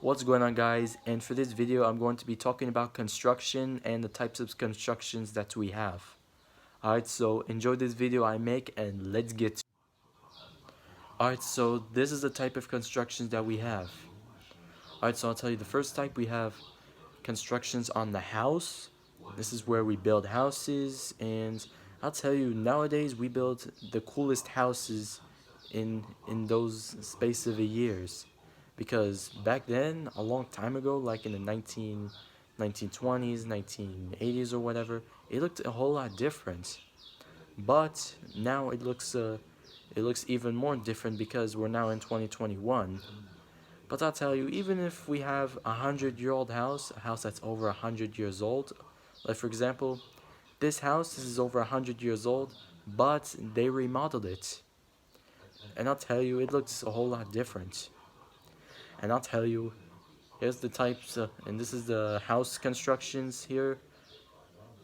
What's going on, guys? And for this video I'm going to be talking about construction and the types of constructions that we have. Alright, so enjoy this video I make and let's get to it. Alright, so this is the type of constructions that we have. Alright, so I'll tell you the first type. We have constructions on the house. This is where we build houses, and I'll tell you, nowadays we build the coolest houses in those space of years, because back then, a long time ago, like in the 1920s, 1980s or whatever, it looked a whole lot different. But now it looks even more different because we're now in 2021. But I'll tell you, even if we have a 100-year-old house, a house that's over 100 years old, like for example, this house is over 100 years old, but they remodeled it. And I'll tell you, it looks a whole lot different. And I'll tell you, here's the types, and this is the house constructions here.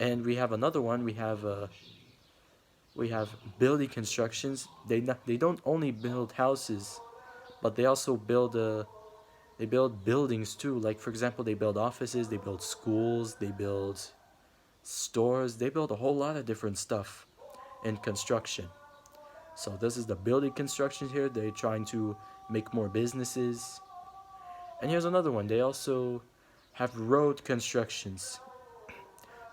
And we have another one. We have building constructions. They don't only build houses, but they build buildings too. Like for example, they build offices, they build schools, they build stores, they build a whole lot of different stuff in construction. So this is the building construction here. They're trying to make more businesses. And here's another one. They also have road constructions.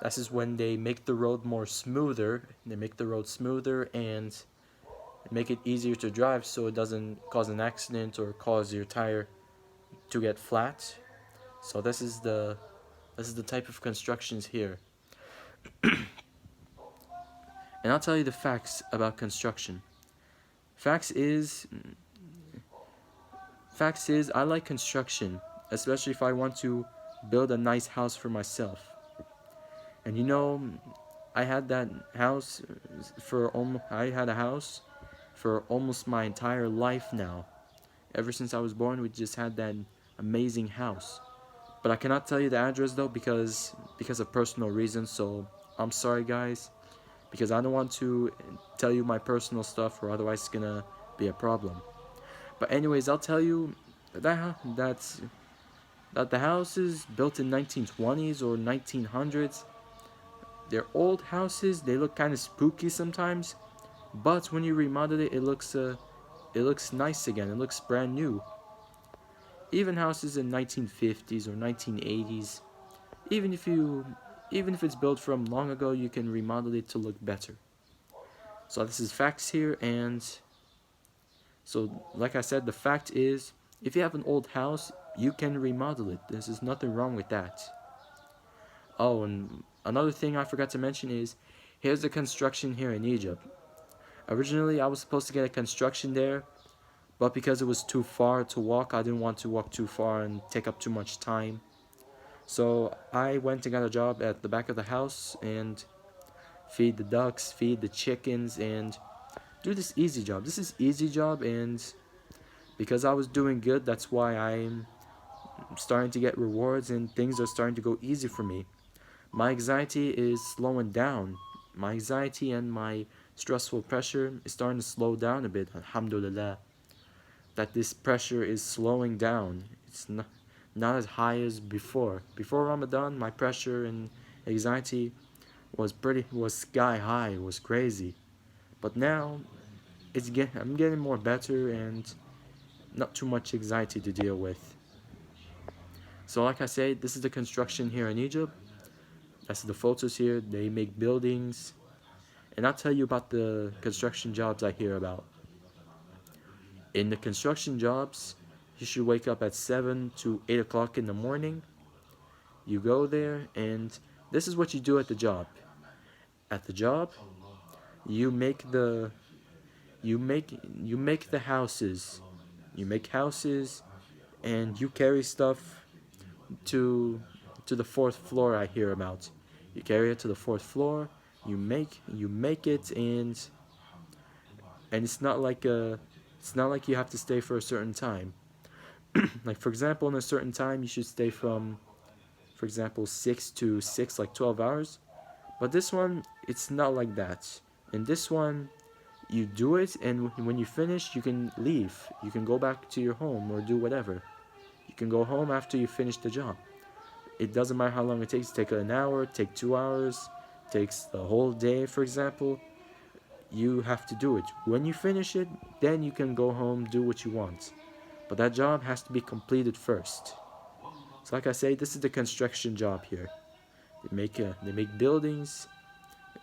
This is when they make the road more smoother. They make the road smoother and make it easier to drive so it doesn't cause an accident or cause your tire to get flat. So this is the type of constructions here. And I'll tell you the facts about construction. Facts is I like construction, especially if I want to build a nice house for myself. And you know, I had a house for almost my entire life now. Ever since I was born, we just had that amazing house. But I cannot tell you the address though, because of personal reasons. So I'm sorry, guys, because I don't want to tell you my personal stuff, or otherwise it's gonna be a problem. But anyways, I'll tell you that the houses built in 1920s or 1900s, they're old houses. They look kind of spooky sometimes, but when you remodel it, it looks nice again. It looks brand new. Even houses in 1950s or 1980s, even if it's built from long ago, you can remodel it to look better. So this is facts here. And so like I said, the fact is, if you have an old house, you can remodel it. There's nothing wrong with that. Oh, and another thing I forgot to mention is, here's the construction here in Egypt. Originally, I was supposed to get a construction there, but because it was too far to walk, I didn't want to walk too far and take up too much time. So I went and got a job at the back of the house and feed the ducks, feed the chickens, and do this easy job. This is easy job, and because I was doing good, that's why I'm starting to get rewards and things are starting to go easy for me. My anxiety is slowing down. My anxiety and my stressful pressure is starting to slow down a bit. Alhamdulillah, that this pressure is slowing down. It's not as high as before. Before Ramadan, my pressure and anxiety was sky high. It was crazy. But now I'm getting more better and not too much anxiety to deal with. So like I said, this is the construction here in Egypt. That's the photos here. They make buildings. And I'll tell you about the construction jobs I hear about. In the construction jobs, you should wake up at 7 to 8 o'clock in the morning. You go there, and this is what you do at the job. At the job, you make the houses. You make houses, and you carry stuff to the fourth floor. I hear about. You carry it to the fourth floor. You make it, and it's not like you have to stay for a certain time. Like for example, in a certain time you should stay from, for example, 6 to 6, like 12 hours. But this one, it's not like that. In this one, you do it, and when you finish, you can leave. You can go back to your home or do whatever. You can go home after you finish the job. It doesn't matter how long it takes. Take an hour, take 2 hours, takes the whole day, for example. You have to do it. When you finish it, then you can go home, do what you want. But that job has to be completed first. So like I say, this is the construction job here. They make buildings.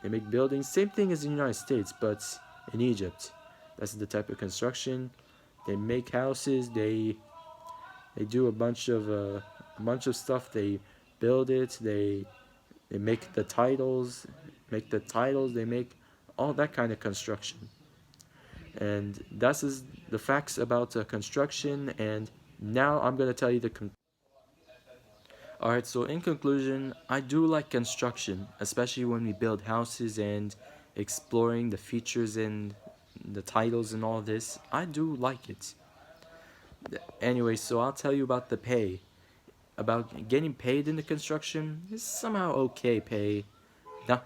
They make buildings. Same thing as in the United States, but in Egypt. That's the type of construction. They make houses. They do a bunch of stuff. They build it. They make the titles. They make all that kind of construction. And that's is the facts about construction. And now I'm gonna tell you the Alright, so in conclusion, I do like construction, especially when we build houses and exploring the features and the titles and all this. I do like it. Anyway, so I'll tell you about the pay. About getting paid in the construction is somehow okay pay.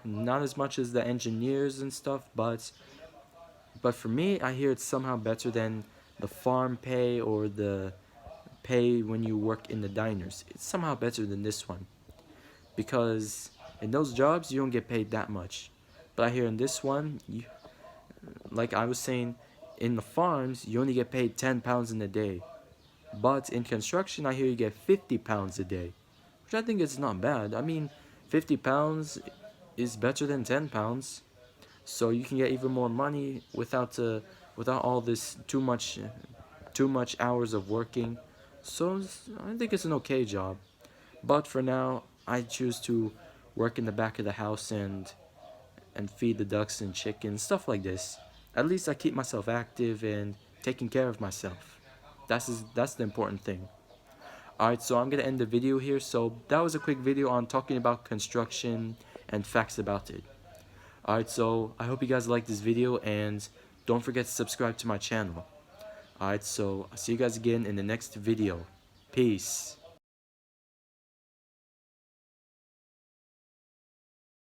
Not as much as the engineers and stuff, but for me, I hear it's somehow better than the farm pay or the pay when you work in the diners. It's somehow better than this one because in those jobs you don't get paid that much. But I hear in this one, like I was saying, in the farms you only get paid £10 in a day. But in construction, I hear you get £50 a day, which I think is not bad. I mean, £50 is better than £10, so you can get even more money without all this too much hours of working. So I think it's an okay job. But for now, I choose to work in the back of the house and feed the ducks and chickens, stuff like this. At least I keep myself active and taking care of myself. That's the important thing. Alright, so I'm gonna end the video here. So that was a quick video on talking about construction and facts about it. Alright, so I hope you guys liked this video and don't forget to subscribe to my channel. Alright, so I'll see you guys again in the next video. Peace.